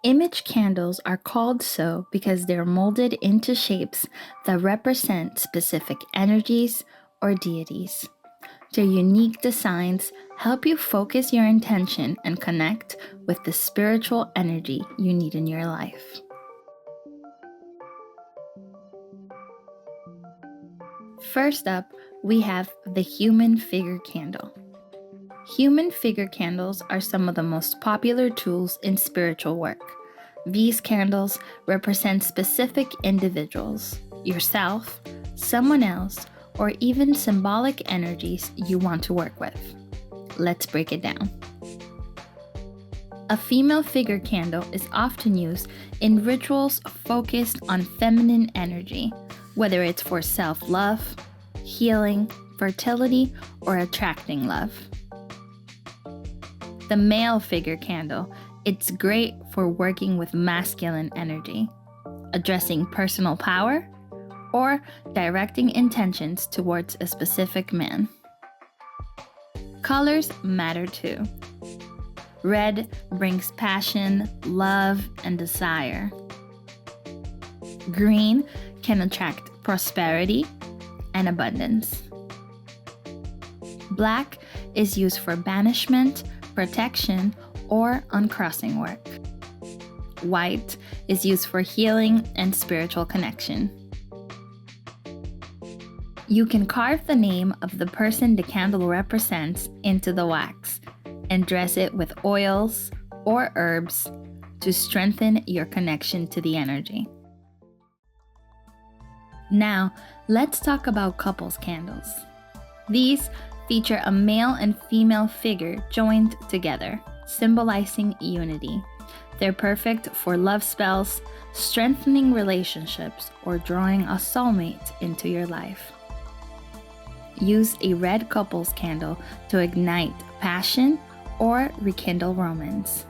Image candles are called so because they're molded into shapes that represent specific energies or deities. Their unique designs help you focus your intention and connect with the spiritual energy you need in your life. First up, we have the human figure candle. Human figure candles are some of the most popular tools in spiritual work. These candles represent specific individuals, yourself, someone else, or even symbolic energies you want to work with. Let's break it down. A female figure candle is often used in rituals focused on feminine energy, whether it's for self-love, healing, fertility, or attracting love. The male figure candle, it's great for working with masculine energy, addressing personal power, or directing intentions towards a specific man. Colors matter too. Red brings passion, love, and desire. Green can attract prosperity and abundance. Black is used for banishment, protection, or uncrossing work. White is used for healing and spiritual connection. You can carve the name of the person the candle represents into the wax and dress it with oils or herbs to strengthen your connection to the energy. Now, let's talk about couples candles. These feature a male and female figure joined together, symbolizing unity. They're perfect for love spells, strengthening relationships, or drawing a soulmate into your life. Use a red couples candle to ignite passion or rekindle romance.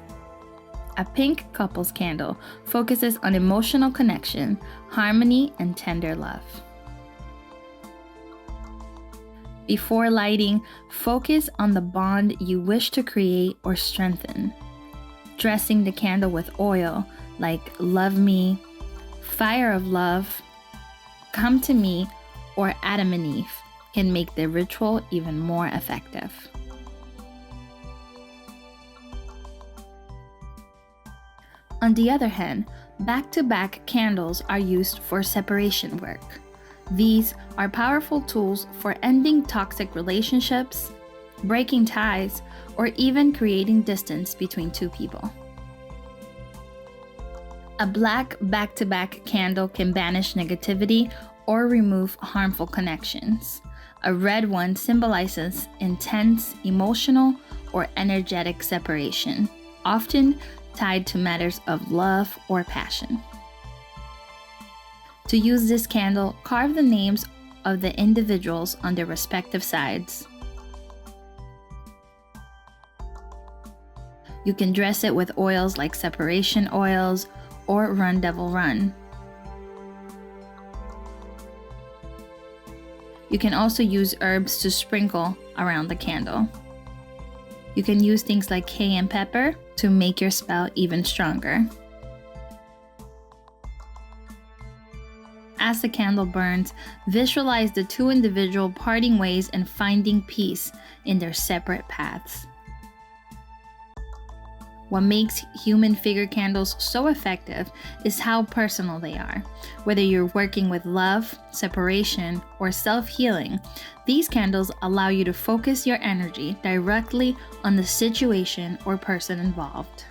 A pink couples candle focuses on emotional connection, harmony, and tender love. Before lighting, focus on the bond you wish to create or strengthen. Dressing the candle with oil like Love Me, Fire of Love, Come to Me, or Adam and Eve can make the ritual even more effective. On the other hand, back-to-back candles are used for separation work. These are powerful tools for ending toxic relationships, breaking ties, or even creating distance between two people. A black back-to-back candle can banish negativity or remove harmful connections. A red one symbolizes intense emotional or energetic separation, often tied to matters of love or passion. To use this candle, carve the names of the individuals on their respective sides. You can dress it with oils like separation oils or Run Devil Run. You can also use herbs to sprinkle around the candle. You can use things like cayenne pepper to make your spell even stronger. As the candle burns, visualize the two individuals parting ways and finding peace in their separate paths. What makes human figure candles so effective is how personal they are. Whether you're working with love, separation, or self-healing, these candles allow you to focus your energy directly on the situation or person involved.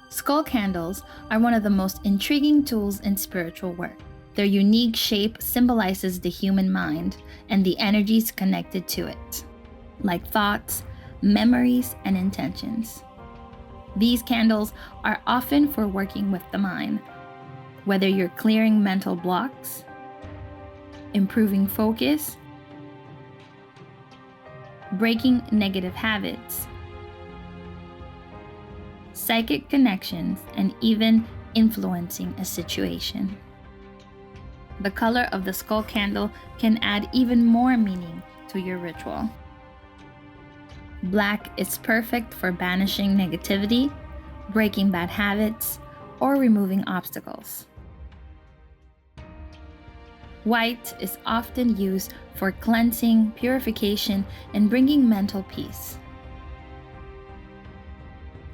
Skull candles are one of the most intriguing tools in spiritual work. Their unique shape symbolizes the human mind and the energies connected to it, like thoughts, memories, and intentions. These candles are often for working with the mind, whether you're clearing mental blocks, improving focus, breaking negative habits, psychic connections, and even influencing a situation. The color of the skull candle can add even more meaning to your ritual. Black is perfect for banishing negativity, breaking bad habits, or removing obstacles. White is often used for cleansing, purification, and bringing mental peace.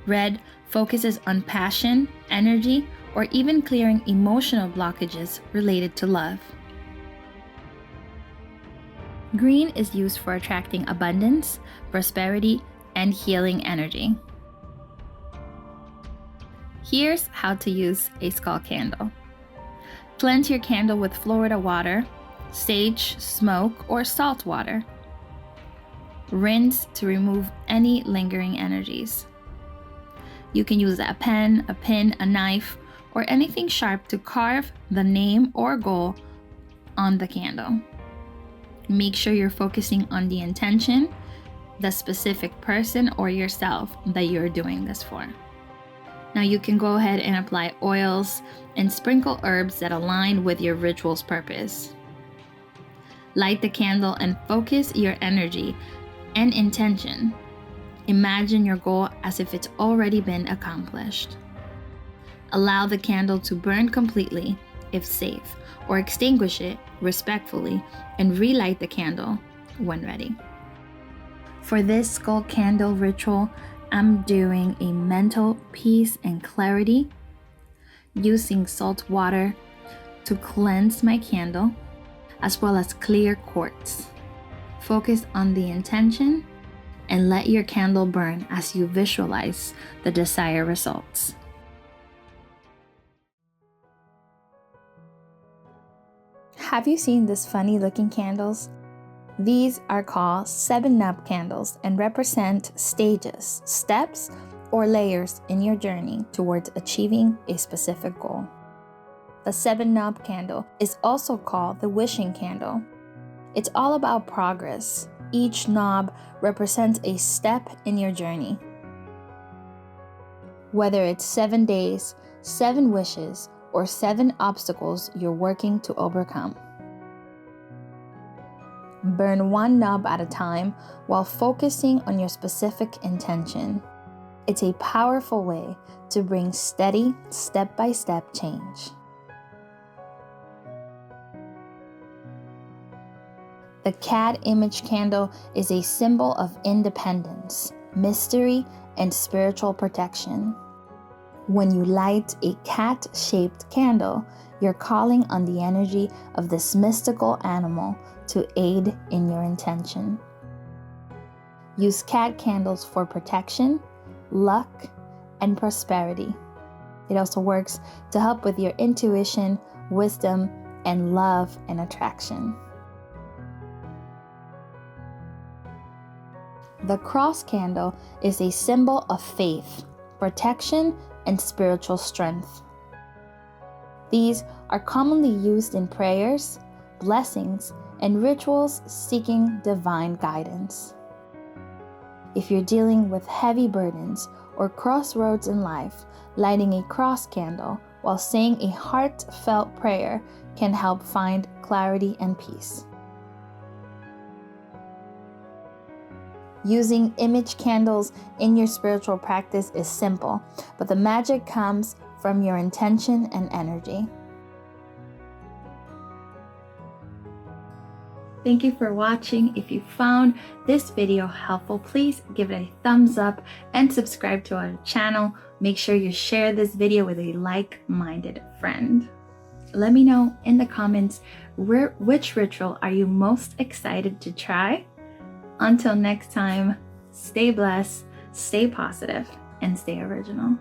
Red focuses on passion, energy, or even clearing emotional blockages related to love. Green is used for attracting abundance, prosperity, and healing energy. Here's how to use a skull candle. Cleanse your candle with Florida water, sage, smoke, or salt water. Rinse to remove any lingering energies. You can use a pen, a pin, a knife, or anything sharp to carve the name or goal on the candle. Make sure you're focusing on the intention, the specific person or yourself that you're doing this for. Now you can go ahead and apply oils and sprinkle herbs that align with your ritual's purpose. Light the candle and focus your energy and intention. Imagine your goal as if it's already been accomplished. Allow the candle to burn completely, if safe, or extinguish it respectfully and relight the candle when ready. For this skull candle ritual, I'm doing a mental peace and clarity, using salt water to cleanse my candle, as well as clear quartz. Focus on the intention and let your candle burn as you visualize the desired results. Have you seen these funny looking candles? These are called 7-knob candles and represent stages, steps, or layers in your journey towards achieving a specific goal. The 7-knob candle is also called the wishing candle. It's all about progress. Each knob represents a step in your journey. Whether it's 7 days, 7 wishes, or 7 obstacles you're working to overcome. Burn one knob at a time while focusing on your specific intention. It's a powerful way to bring steady, step-by-step change. The cat image candle is a symbol of independence, mystery, and spiritual protection. When you light a cat-shaped candle, you're calling on the energy of this mystical animal to aid in your intention. Use cat candles for protection, luck, and prosperity. It also works to help with your intuition, wisdom, and love and attraction. The cross candle is a symbol of faith, protection, and spiritual strength. These are commonly used in prayers, blessings, and rituals seeking divine guidance. If you're dealing with heavy burdens or crossroads in life, lighting a cross candle while saying a heartfelt prayer can help find clarity and peace. Using image candles in your spiritual practice is simple, but the magic comes from your intention and energy. Thank you for watching. If you found this video helpful, please give it a thumbs up and subscribe to our channel. Make sure you share this video with a like-minded friend. Let me know in the comments which ritual are you most excited to try. Until next time, stay blessed, stay positive, and stay original.